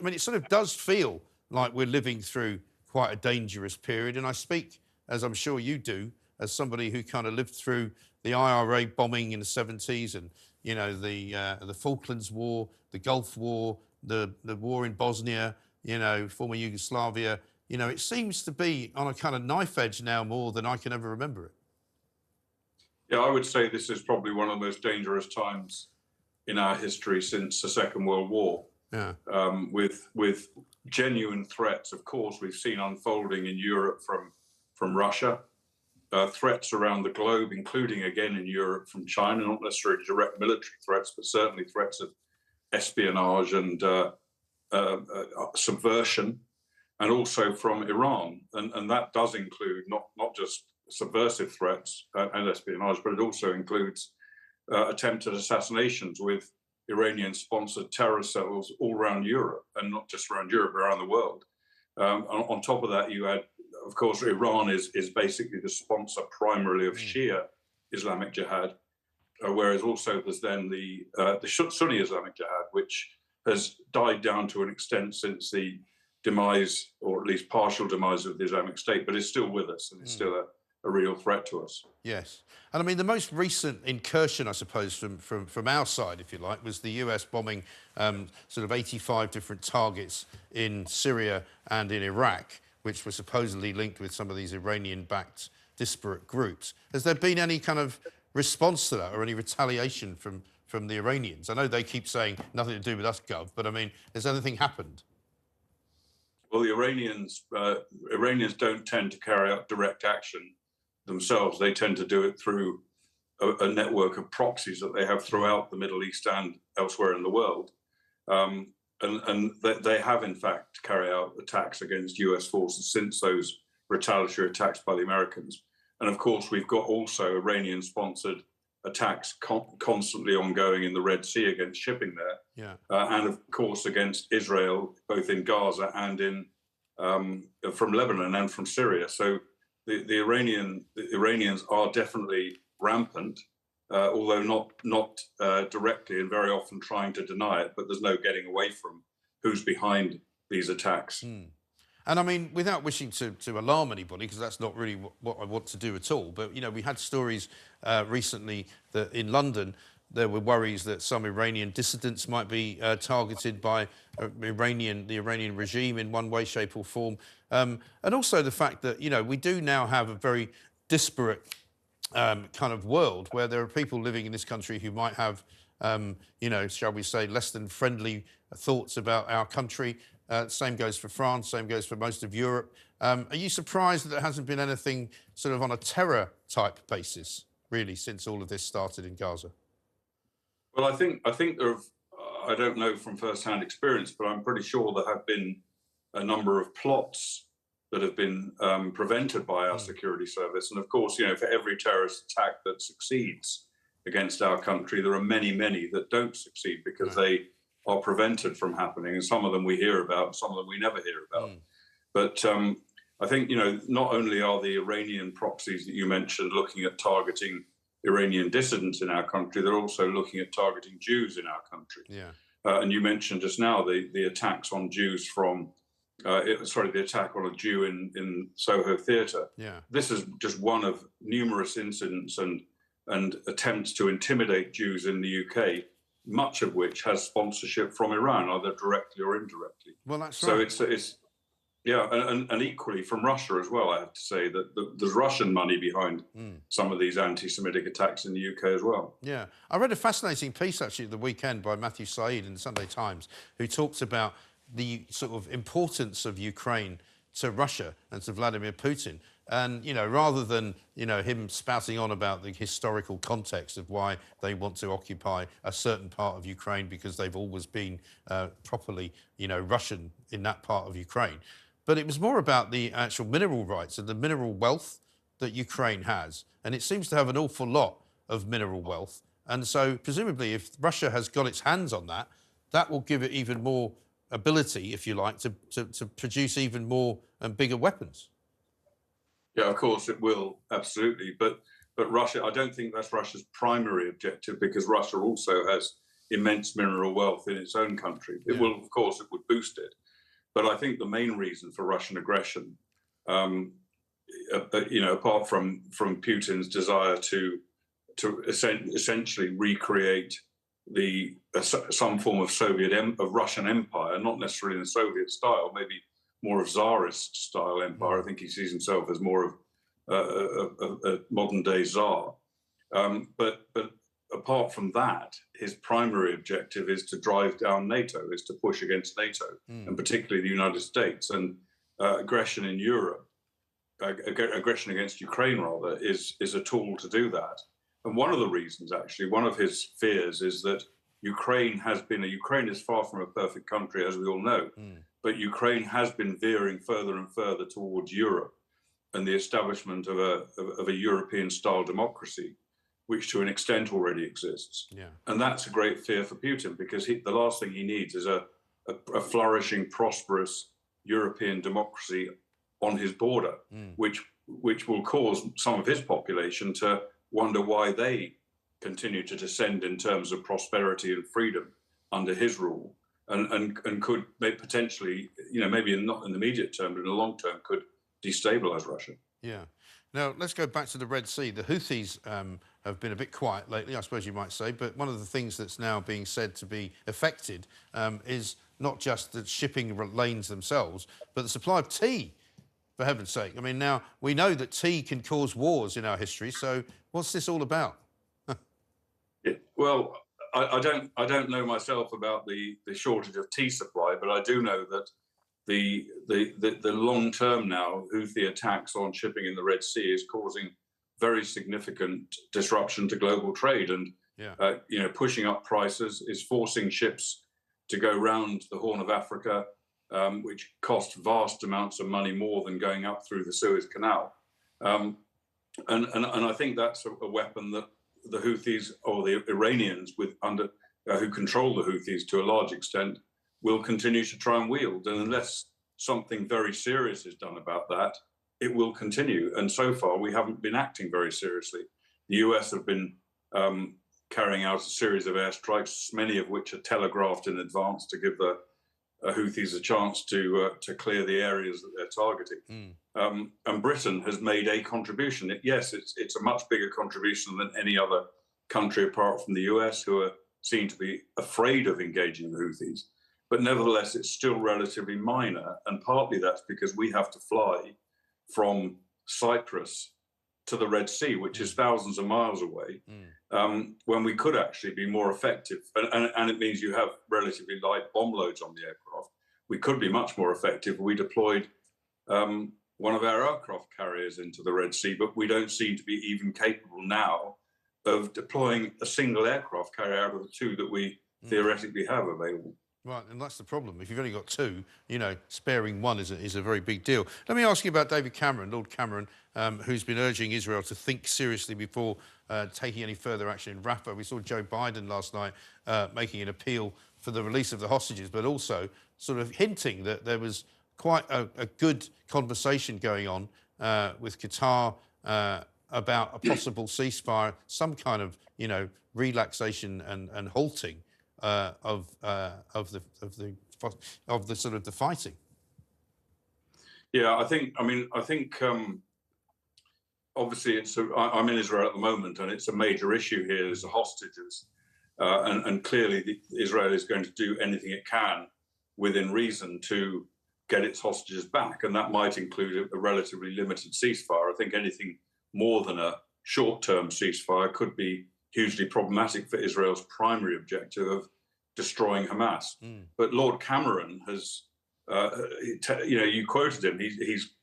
mean, it sort of does feel like we're living through quite a dangerous period. And I speak, as I'm sure you do, as somebody who kind of lived through the IRA bombing in the 70s and, you know, the Falklands War, the Gulf War, the war in Bosnia, you know, former Yugoslavia. You know, it seems to be on a kind of knife edge now more than I can ever remember it. Yeah, I would say this is probably one of the most dangerous times in our history since the Second World War. Yeah. With genuine threats, of course, we've seen unfolding in Europe from Russia, threats around the globe, including again in Europe from China, not necessarily direct military threats, but certainly threats of espionage and subversion, and also from Iran. And that does include not just subversive threats and espionage, but it also includes attempted assassinations with Iranian-sponsored terror cells all around Europe, and not just around Europe, around the world. On top of that, you had, of course, Iran is basically the sponsor primarily of Shia Islamic Jihad, whereas also there's then the Sunni Islamic Jihad, which has died down to an extent since the demise, or at least partial demise, of the Islamic State, but it's still with us, and it's still a real threat to us. Yes. And I mean, the most recent incursion, I suppose, from our side, if you like, was the US bombing sort of 85 different targets in Syria and in Iraq, which were supposedly linked with some of these Iranian-backed disparate groups. Has there been any kind of response to that, or any retaliation from the Iranians? I know they keep saying nothing to do with us, Gov, but I mean, has anything happened? Well, the Iranians don't tend to carry out direct action themselves. They tend to do it through a network of proxies that they have throughout the Middle East and elsewhere in the world. And they have, in fact, carried out attacks against US forces since those retaliatory attacks by the Americans. And of course, we've got also Iranian-sponsored attacks constantly ongoing in the Red Sea against shipping there. Yeah. And of course, against Israel, both in Gaza and from Lebanon and from Syria. So the Iranians are definitely rampant, although not directly, and very often trying to deny it. But there's no getting away from who's behind these attacks. And I mean, without wishing to alarm anybody, because that's not really what I want to do at all, but, you know, we had stories recently that in London there were worries that some Iranian dissidents might be targeted by the Iranian regime in one way, shape or form. And also the fact that, you know, we do now have a very disparate kind of world where there are people living in this country who might have, you know, shall we say, less than friendly thoughts about our country. Same goes for France, same goes for most of Europe. Are you surprised that there hasn't been anything sort of on a terror type basis, really, since all of this started in Gaza? Well, I think there have, I don't know from first-hand experience, but I'm pretty sure there have been a number of plots that have been prevented by our security service. And of course, you know, for every terrorist attack that succeeds against our country, there are many, many that don't succeed because they are prevented from happening. And some of them we hear about, some of them we never hear about. But I think, you know, not only are the Iranian proxies that you mentioned looking at targeting Iranian dissidents in our country, they're also looking at targeting Jews in our country. Yeah. And you mentioned just now the attacks on Jews from, the attack on a Jew in Soho Theatre. Yeah. This is just one of numerous incidents and attempts to intimidate Jews in the UK, much of which has sponsorship from Iran, either directly or indirectly. Well, that's right. So it's yeah, and equally from Russia as well, I have to say that there's Russian money behind some of these anti-Semitic attacks in the UK as well. Yeah. I read a fascinating piece, actually, at the weekend by Matthew Said in the Sunday Times, who talks about the sort of importance of Ukraine to Russia and to Vladimir Putin. And, you know, rather than, you know, him spouting on about the historical context of why they want to occupy a certain part of Ukraine because they've always been properly, you know, Russian in that part of Ukraine. But it was more about the actual mineral rights and the mineral wealth that Ukraine has. And it seems to have an awful lot of mineral wealth. And so presumably if Russia has got its hands on that, that will give it even more ability, if you like, to produce even more and bigger weapons. Yeah, of course it will, absolutely. But Russia, I don't think that's Russia's primary objective, because Russia also has immense mineral wealth in its own country. It will, of course, it would boost it. But I think the main reason for Russian aggression, apart from Putin's desire to essentially recreate some form of Russian empire, not necessarily in the Soviet style, maybe more of Tsarist style empire. I think he sees himself as more of a modern day Tsar. But apart from that, his primary objective is to drive down NATO, is to push against NATO, and particularly the United States. And aggression in Europe, aggression against Ukraine rather, is a tool to do that. And one of the reasons, actually, one of his fears is that Ukraine is far from a perfect country, as we all know, but Ukraine has been veering further and further towards Europe and the establishment of a European-style democracy, which to an extent already exists. Yeah. And that's a great fear for Putin, because the last thing he needs is a flourishing, prosperous European democracy on his border, which will cause some of his population to wonder why they continue to descend in terms of prosperity and freedom under his rule, and could potentially, maybe not in the immediate term, but in the long term, could destabilize Russia. Yeah. Now, let's go back to the Red Sea. The Houthis have been a bit quiet lately, I suppose you might say, but one of the things that's now being said to be affected is not just the shipping lanes themselves, but the supply of tea, for heaven's sake. I mean, now, we know that tea can cause wars in our history, so what's this all about? Well, I don't know myself about the shortage of tea supply, but I do know that the long term now Houthi attacks on shipping in the Red Sea is causing very significant disruption to global trade, and pushing up prices, is forcing ships to go round the Horn of Africa, which cost vast amounts of money more than going up through the Suez Canal. And I think that's a weapon that the Houthis, or the Iranians who control the Houthis to a large extent, will continue to try and wield. And unless something very serious is done about that, it will continue. And so far, we haven't been acting very seriously. The US have been carrying out a series of airstrikes, many of which are telegraphed in advance to give the Houthis a chance to clear the areas that they're targeting. And Britain has made a contribution. Yes, it's a much bigger contribution than any other country apart from the US, who are seen to be afraid of engaging the Houthis. But nevertheless, it's still relatively minor. And partly that's because we have to fly from Cyprus to the Red Sea, which is thousands of miles away, when we could actually be more effective. And it means you have relatively light bomb loads on the aircraft. We could be much more effective if we deployed one of our aircraft carriers into the Red Sea, but we don't seem to be even capable now of deploying a single aircraft carrier out of the two that we theoretically have available. Right, and that's the problem. If you've only got two, sparing one is a very big deal. Let me ask you about David Cameron, Lord Cameron, who's been urging Israel to think seriously before taking any further action in Rafah. We saw Joe Biden last night making an appeal for the release of the hostages, but also sort of hinting that there was quite a good conversation going on with Qatar about a possible ceasefire, some kind of, relaxation and halting of the sort of the fighting. Yeah, I think obviously I'm in Israel at the moment, and it's a major issue here is the hostages, and clearly Israel is going to do anything it can within reason to get its hostages back, and that might include a relatively limited ceasefire. I think anything more than a short-term ceasefire could be hugely problematic for Israel's primary objective of destroying Hamas. But Lord Cameron has, you quoted him, he's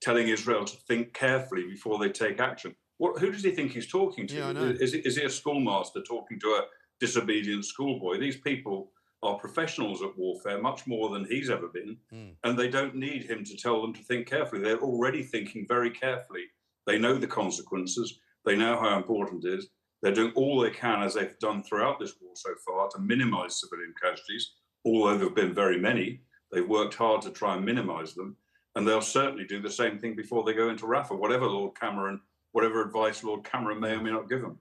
telling Israel to think carefully before they take action. Who does he think he's talking to? Yeah, I know. Is he a schoolmaster talking to a disobedient schoolboy? These people are professionals at warfare, much more than he's ever been, and they don't need him to tell them to think carefully. They're already thinking very carefully. They know the consequences. They know how important it is. They're doing all they can, as they've done throughout this war so far, to minimize civilian casualties, although there have been very many. They've worked hard to try and minimize them, and they'll certainly do the same thing before they go into Rafah, whatever advice Lord Cameron may or may not give them.